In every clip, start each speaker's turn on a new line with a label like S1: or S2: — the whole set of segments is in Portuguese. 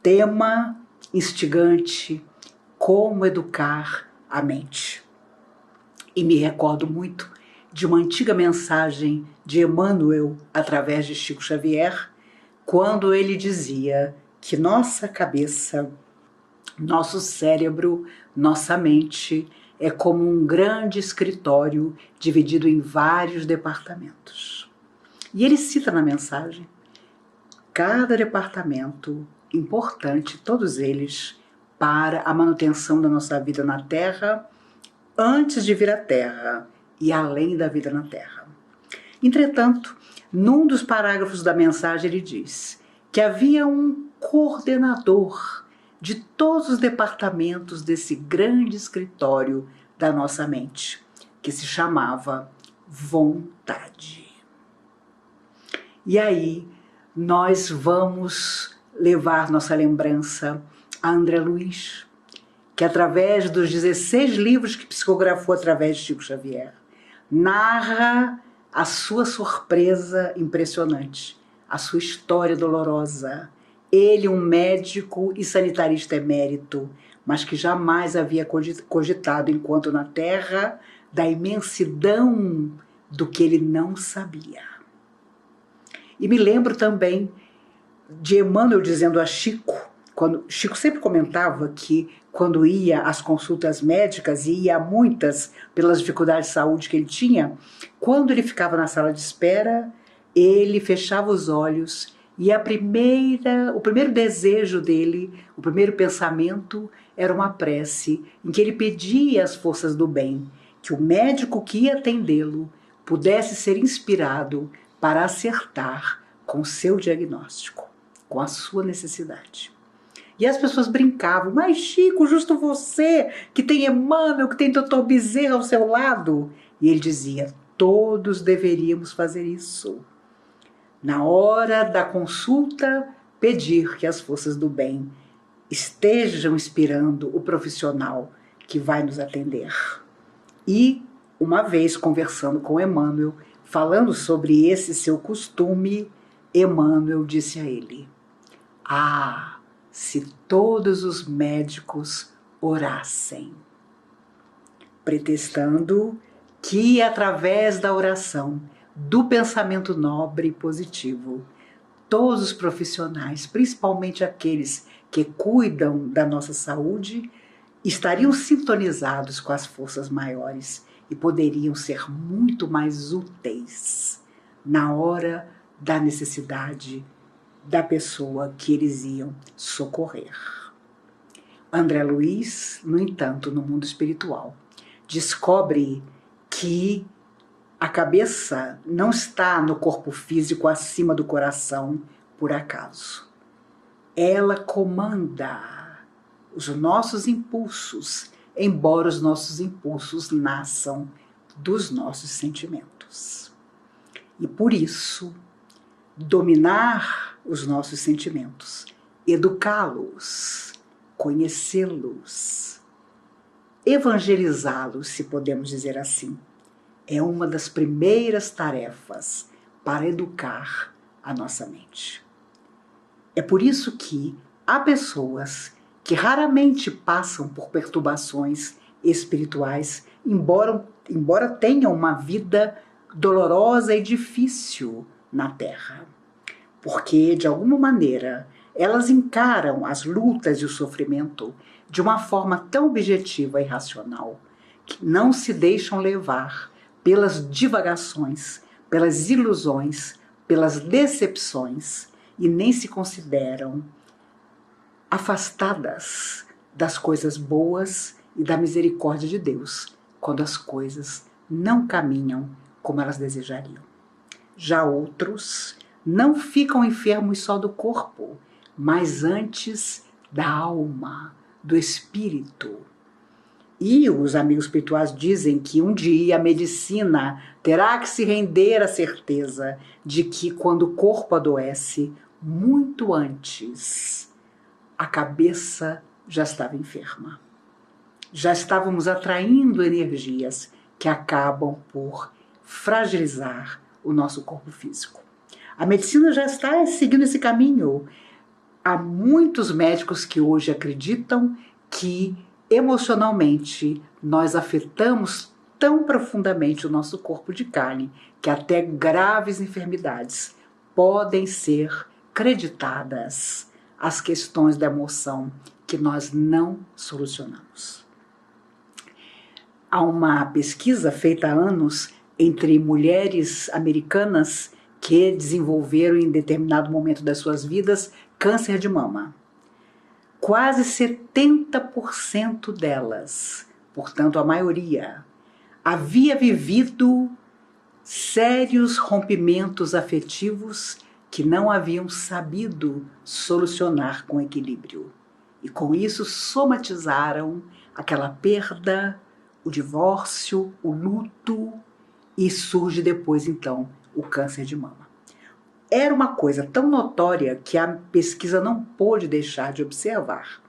S1: Tema instigante: como educar a mente. E me recordo muito de uma antiga mensagem de Emmanuel através de Chico Xavier, quando ele dizia que nossa cabeça, nosso cérebro, nossa mente é como um grande escritório dividido em vários departamentos. E ele cita na mensagem: cada departamento importante, todos eles, para a manutenção da nossa vida na Terra, antes de vir à Terra e além da vida na Terra. Entretanto, num dos parágrafos da mensagem ele diz que havia um coordenador de todos os departamentos desse grande escritório da nossa mente, que se chamava vontade. E aí nós vamos levar nossa lembrança a André Luiz, que através dos 16 livros que psicografou através de Chico Xavier, narra a sua surpresa impressionante, a sua história dolorosa. Ele, um médico e sanitarista emérito, mas que jamais havia cogitado, enquanto na Terra, da imensidão do que ele não sabia. E me lembro também de Emmanuel dizendo a Chico, quando Chico sempre comentava que quando ia às consultas médicas, e ia a muitas pelas dificuldades de saúde que ele tinha, quando ele ficava na sala de espera, ele fechava os olhos e o primeiro desejo dele, o primeiro pensamento era uma prece em que ele pedia às forças do bem que o médico que ia atendê-lo pudesse ser inspirado para acertar com o seu diagnóstico, com a sua necessidade. E as pessoas brincavam: mas Chico, justo você, que tem Emmanuel, que tem Dr. Bezerra ao seu lado. E ele dizia: todos deveríamos fazer isso. Na hora da consulta, pedir que as forças do bem estejam inspirando o profissional que vai nos atender. E, uma vez conversando com Emmanuel, falando sobre esse seu costume, Emmanuel disse a ele: se todos os médicos orassem, pretextando que através da oração, do pensamento nobre e positivo, todos os profissionais, principalmente aqueles que cuidam da nossa saúde, estariam sintonizados com as forças maiores e poderiam ser muito mais úteis na hora da necessidade da pessoa que eles iam socorrer. André Luiz, no entanto, no mundo espiritual, descobre que a cabeça não está no corpo físico acima do coração por acaso. Ela comanda os nossos impulsos, embora os nossos impulsos nasçam dos nossos sentimentos. E por isso, dominar os nossos sentimentos, educá-los, conhecê-los, evangelizá-los, se podemos dizer assim, é uma das primeiras tarefas para educar a nossa mente. É por isso que há pessoas que raramente passam por perturbações espirituais, embora tenham uma vida dolorosa e difícil na Terra. Porque, de alguma maneira, elas encaram as lutas e o sofrimento de uma forma tão objetiva e racional que não se deixam levar pelas divagações, pelas ilusões, pelas decepções e nem se consideram afastadas das coisas boas e da misericórdia de Deus quando as coisas não caminham como elas desejariam. Já outros não ficam enfermos só do corpo, mas antes da alma, do espírito. E os amigos espirituais dizem que um dia a medicina terá que se render à certeza de que quando o corpo adoece, muito antes, a cabeça já estava enferma. Já estávamos atraindo energias que acabam por fragilizar o nosso corpo físico. A medicina já está seguindo esse caminho. há muitos médicos que hoje acreditam que emocionalmente nós afetamos tão profundamente o nosso corpo de carne que até graves enfermidades podem ser creditadas às questões da emoção que nós não solucionamos. Há uma pesquisa feita há anos entre mulheres americanas que desenvolveram em determinado momento das suas vidas câncer de mama. Quase 70% delas, portanto a maioria, havia vivido sérios rompimentos afetivos que não haviam sabido solucionar com equilíbrio. E com isso somatizaram aquela perda, o divórcio, o luto, e surge depois então o câncer de mama. Era uma coisa tão notória que a pesquisa não pôde deixar de observar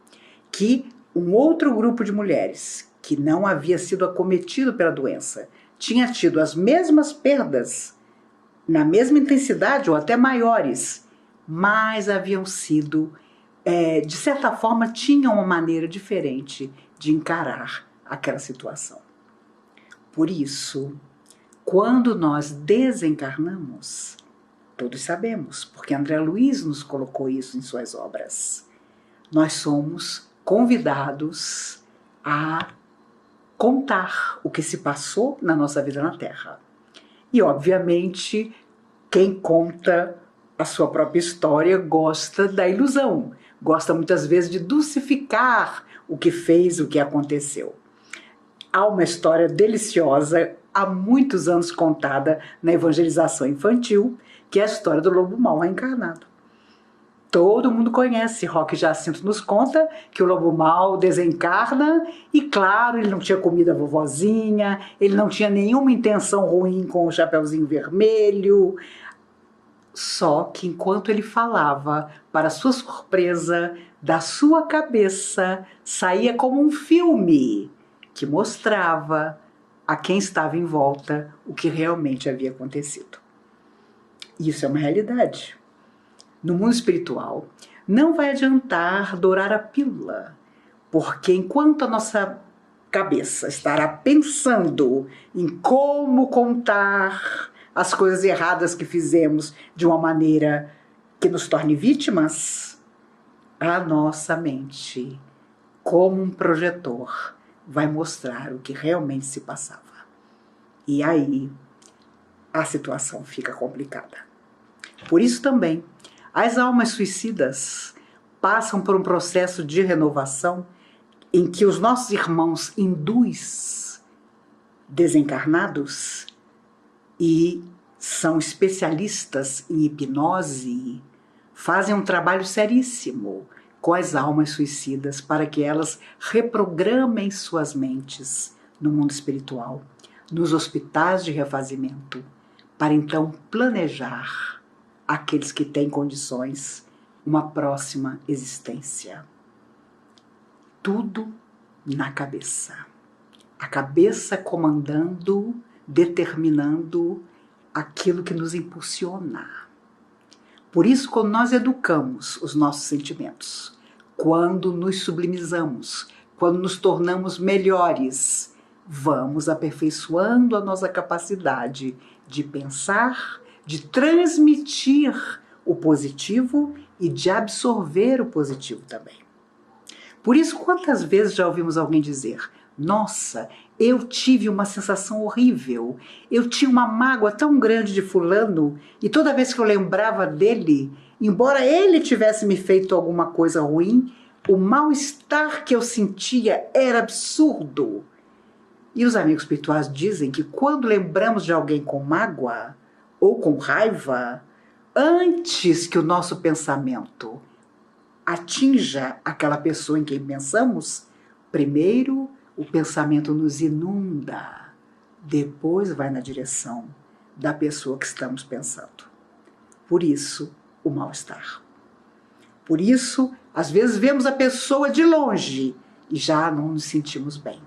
S1: que um outro grupo de mulheres que não havia sido acometido pela doença tinha tido as mesmas perdas, na mesma intensidade ou até maiores, mas haviam sido, de certa forma, tinham uma maneira diferente de encarar aquela situação. Por isso, quando nós desencarnamos, todos sabemos, porque André Luiz nos colocou isso em suas obras, nós somos convidados a contar o que se passou na nossa vida na Terra. E, obviamente, quem conta a sua própria história gosta da ilusão, gosta muitas vezes de dulcificar o que fez, o que aconteceu. Há uma história deliciosa, há muitos anos contada na evangelização infantil, que é a história do lobo mau reencarnado. Todo mundo conhece, Roque Jacinto nos conta que o lobo mau desencarna e, claro, ele não tinha comido a vovozinha, ele não tinha nenhuma intenção ruim com o Chapeuzinho Vermelho. Só que enquanto ele falava, para sua surpresa, da sua cabeça saía como um filme que mostrava a quem estava em volta o que realmente havia acontecido. Isso é uma realidade. No mundo espiritual, não vai adiantar dourar a pílula, porque enquanto a nossa cabeça estará pensando em como contar as coisas erradas que fizemos de uma maneira que nos torne vítimas, a nossa mente, como um projetor, vai mostrar o que realmente se passava. E aí a situação fica complicada. Por isso também, as almas suicidas passam por um processo de renovação em que os nossos irmãos hindus desencarnados e são especialistas em hipnose, fazem um trabalho seríssimo com as almas suicidas para que elas reprogramem suas mentes no mundo espiritual, nos hospitais de refazimento, para então planejar aqueles que têm condições, uma próxima existência. Tudo na cabeça. A cabeça comandando, determinando aquilo que nos impulsiona. Por isso, quando nós educamos os nossos sentimentos, quando nos sublimizamos, quando nos tornamos melhores, vamos aperfeiçoando a nossa capacidade de pensar, de transmitir o positivo e de absorver o positivo também. Por isso, quantas vezes já ouvimos alguém dizer: nossa, eu tive uma sensação horrível, eu tinha uma mágoa tão grande de fulano e toda vez que eu lembrava dele, embora ele tivesse me feito alguma coisa ruim, o mal-estar que eu sentia era absurdo. E os amigos espirituais dizem que quando lembramos de alguém com mágoa ou com raiva, antes que o nosso pensamento atinja aquela pessoa em quem pensamos, primeiro o pensamento nos inunda, depois vai na direção da pessoa que estamos pensando. Por isso, o mal-estar. Por isso, às vezes vemos a pessoa de longe e já não nos sentimos bem.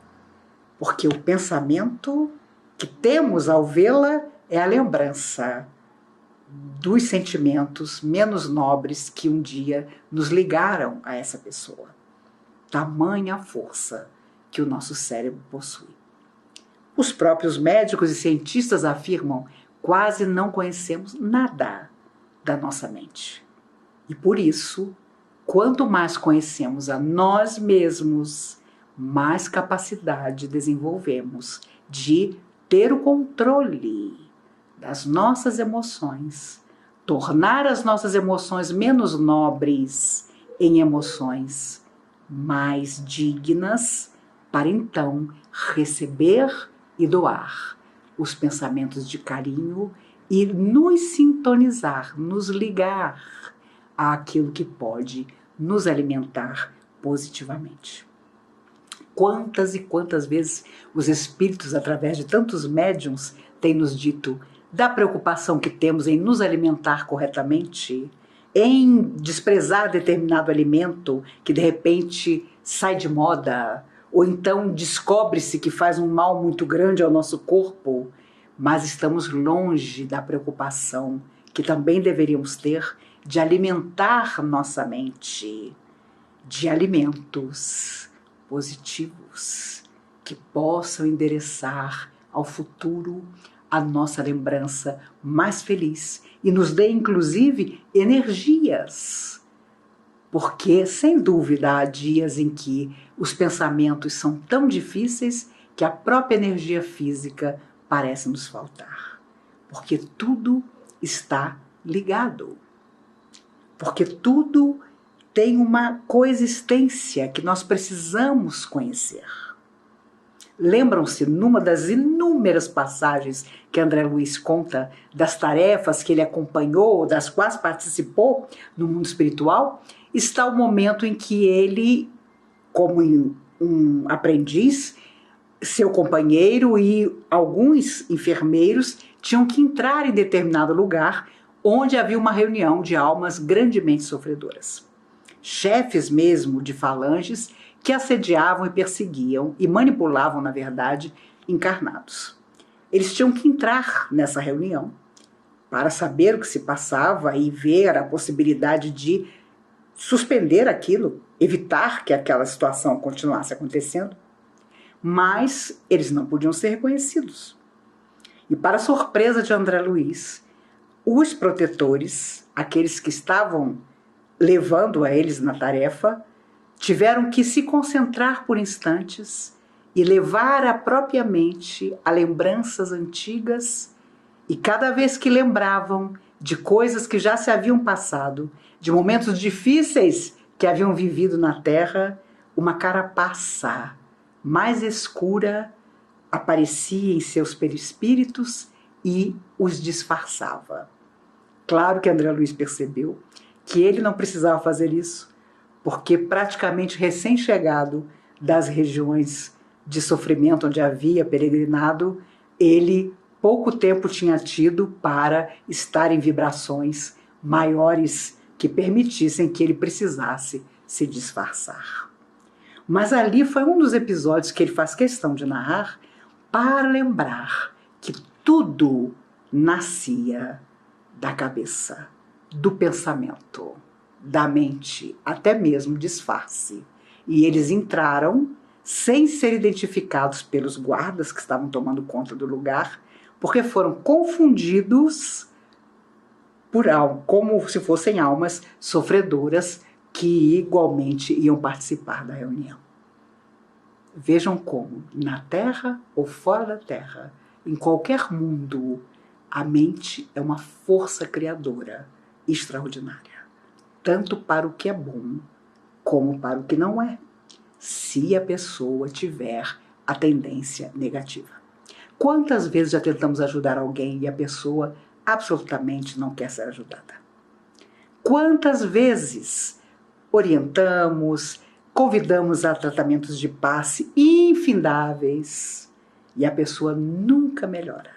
S1: Porque o pensamento que temos ao vê-la é a lembrança dos sentimentos menos nobres que um dia nos ligaram a essa pessoa. Tamanha a força que o nosso cérebro possui. Os próprios médicos e cientistas afirmam: quase não conhecemos nada da nossa mente. E por isso, quanto mais conhecemos a nós mesmos, mais capacidade desenvolvemos de ter o controle das nossas emoções, tornar as nossas emoções menos nobres em emoções mais dignas, para então receber e doar os pensamentos de carinho e nos sintonizar, nos ligar àquilo que pode nos alimentar positivamente. Quantas e quantas vezes os espíritos, através de tantos médiuns, têm nos dito da preocupação que temos em nos alimentar corretamente, em desprezar determinado alimento que de repente sai de moda, ou então descobre-se que faz um mal muito grande ao nosso corpo, mas estamos longe da preocupação que também deveríamos ter de alimentar nossa mente de alimentos positivos que possam endereçar ao futuro a nossa lembrança mais feliz e nos dê, inclusive, energias. Porque, sem dúvida, há dias em que os pensamentos são tão difíceis que a própria energia física parece nos faltar. Porque tudo está ligado. Porque tudo tem uma coexistência que nós precisamos conhecer. Lembram-se, numa das inúmeras passagens que André Luiz conta, das tarefas que ele acompanhou, das quais participou no mundo espiritual, está o momento em que ele, como um aprendiz, seu companheiro e alguns enfermeiros tinham que entrar em determinado lugar onde havia uma reunião de almas grandemente sofredoras. Chefes mesmo de falanges que assediavam e perseguiam e manipulavam, na verdade, encarnados. Eles tinham que entrar nessa reunião para saber o que se passava e ver a possibilidade de suspender aquilo, evitar que aquela situação continuasse acontecendo, mas eles não podiam ser reconhecidos. E para surpresa de André Luiz, os protetores, aqueles que estavam levando a eles na tarefa, tiveram que se concentrar por instantes e levar à própria mente a lembranças antigas, e cada vez que lembravam de coisas que já se haviam passado, de momentos difíceis que haviam vivido na Terra, uma carapaça mais escura aparecia em seus perispíritos e os disfarçava. Claro que André Luiz percebeu que ele não precisava fazer isso, porque praticamente recém-chegado das regiões de sofrimento onde havia peregrinado, ele pouco tempo tinha tido para estar em vibrações maiores que permitissem que ele precisasse se disfarçar. Mas ali foi um dos episódios que ele faz questão de narrar para lembrar que tudo nascia da cabeça, do pensamento, da mente, até mesmo disfarce. E eles entraram sem ser identificados pelos guardas que estavam tomando conta do lugar, porque foram confundidos por algo, como se fossem almas sofredoras que igualmente iam participar da reunião. Vejam como, na Terra ou fora da Terra, em qualquer mundo, a mente é uma força criadora extraordinária, tanto para o que é bom como para o que não é, se a pessoa tiver a tendência negativa. Quantas vezes já tentamos ajudar alguém e a pessoa absolutamente não quer ser ajudada? Quantas vezes orientamos, convidamos a tratamentos de passe infindáveis e a pessoa nunca melhora?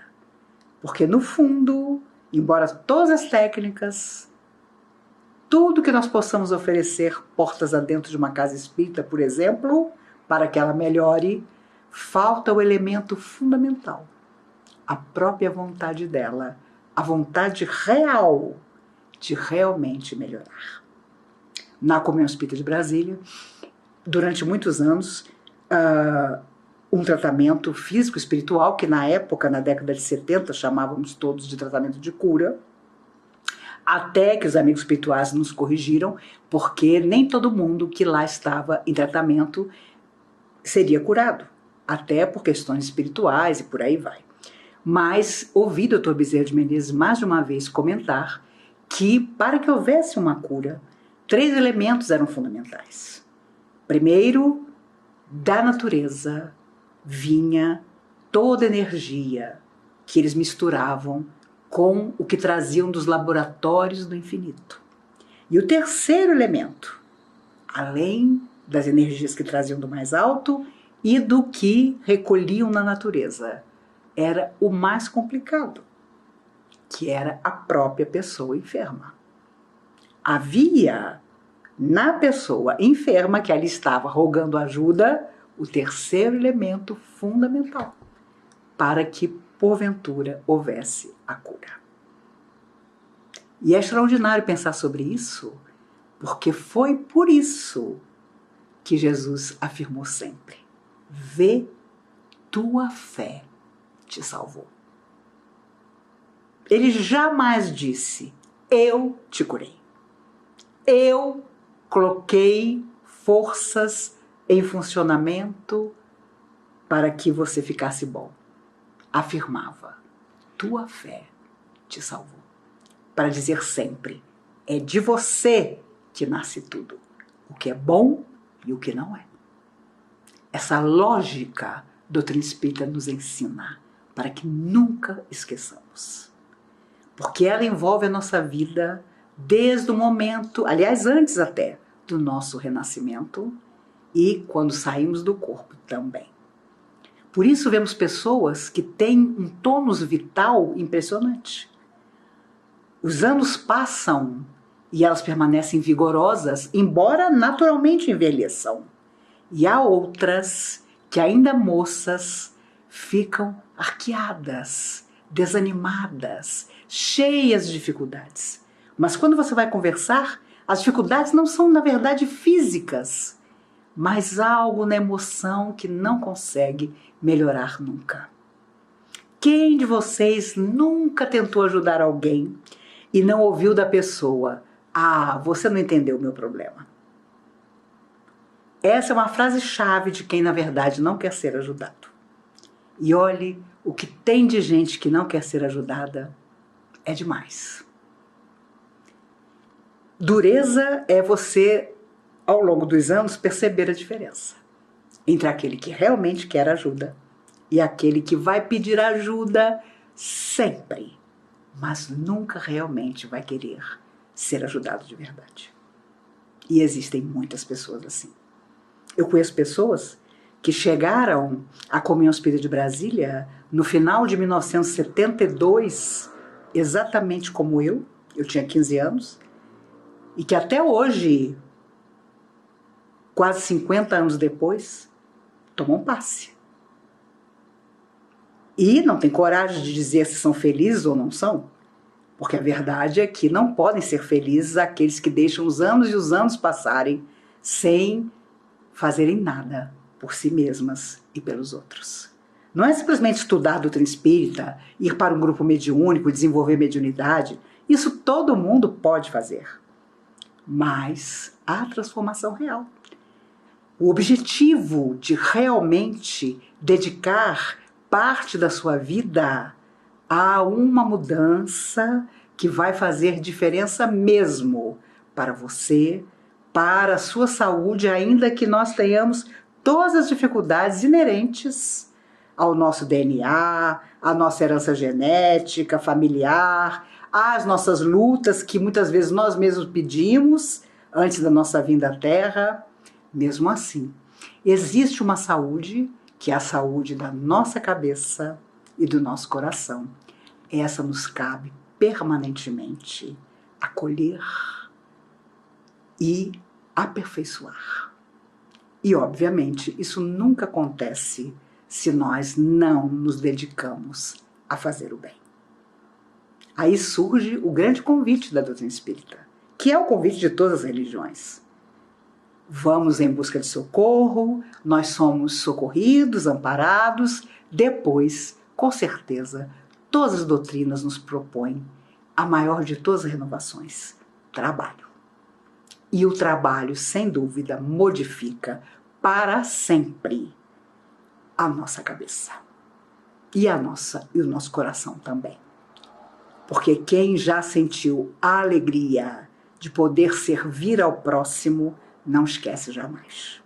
S1: Porque no fundo, embora todas as técnicas, tudo que nós possamos oferecer portas adentro de uma casa espírita, por exemplo, para que ela melhore, falta o elemento fundamental, a própria vontade dela a vontade real de realmente melhorar. Na Comunhão Espírita de Brasília, durante muitos anos, um tratamento físico-espiritual, que na época, na década de 70, chamávamos todos de tratamento de cura, até que os amigos espirituais nos corrigiram, porque nem todo mundo que lá estava em tratamento seria curado, até por questões espirituais e por aí vai. Mas ouvi o Dr. Bezerra de Menezes mais de uma vez comentar que, para que houvesse uma cura, 3 elementos eram fundamentais. Primeiro, da natureza vinha toda a energia que eles misturavam com o que traziam dos laboratórios do infinito. E o terceiro elemento, além das energias que traziam do mais alto e do que recolhiam na natureza, era o mais complicado, que era a própria pessoa enferma. Havia na pessoa enferma que ali estava rogando ajuda o terceiro elemento fundamental para que, porventura, houvesse a cura. E é extraordinário pensar sobre isso, porque foi por isso que Jesus afirmou sempre: vê, tua fé te salvou. Ele jamais disse: eu te curei. Eu coloquei forças em funcionamento para que você ficasse bom. Afirmava: tua fé te salvou. Para dizer sempre: é de você que nasce tudo, o que é bom e o que não é. Essa lógica a doutrina espírita nos ensina para que nunca esqueçamos. Porque ela envolve a nossa vida desde o momento, aliás, antes até do nosso renascimento e quando saímos do corpo também. Por isso vemos pessoas que têm um tônus vital impressionante. Os anos passam e elas permanecem vigorosas, embora naturalmente envelheçam. E há outras que, ainda moças, ficam arqueadas, desanimadas, cheias de dificuldades. Mas quando você vai conversar, as dificuldades não são, na verdade, físicas, mas algo na emoção que não consegue melhorar nunca. Quem de vocês nunca tentou ajudar alguém e não ouviu da pessoa: ah, você não entendeu o meu problema? Essa é uma frase-chave de quem, na verdade, não quer ser ajudado. E olhe, o que tem de gente que não quer ser ajudada é demais. Dureza é você, ao longo dos anos, perceber a diferença entre aquele que realmente quer ajuda e aquele que vai pedir ajuda sempre, mas nunca realmente vai querer ser ajudado de verdade. E existem muitas pessoas assim. Eu conheço pessoas que chegaram à Comunhão Espírita de Brasília no final de 1972, exatamente como eu tinha 15 anos, e que até hoje, quase 50 anos depois, tomam passe. E não tem coragem de dizer se são felizes ou não são, porque a verdade é que não podem ser felizes aqueles que deixam os anos e os anos passarem sem fazerem nada por si mesmas e pelos outros. Não é simplesmente estudar doutrina espírita, ir para um grupo mediúnico, desenvolver mediunidade. Isso todo mundo pode fazer. Mas há transformação real. O objetivo de realmente dedicar parte da sua vida a uma mudança que vai fazer diferença mesmo para você, para a sua saúde, ainda que nós tenhamos todas as dificuldades inerentes ao nosso DNA, à nossa herança genética, familiar, às nossas lutas que muitas vezes nós mesmos pedimos antes da nossa vinda à Terra. Mesmo assim, existe uma saúde que é a saúde da nossa cabeça e do nosso coração. Essa nos cabe permanentemente acolher e aperfeiçoar. E, obviamente, isso nunca acontece se nós não nos dedicamos a fazer o bem. Aí surge o grande convite da doutrina espírita, que é o convite de todas as religiões. Vamos em busca de socorro, nós somos socorridos, amparados. Depois, com certeza, todas as doutrinas nos propõem a maior de todas as renovações: trabalho. E o trabalho, sem dúvida, modifica para sempre a nossa cabeça e o nosso coração também. Porque quem já sentiu a alegria de poder servir ao próximo, não esquece jamais.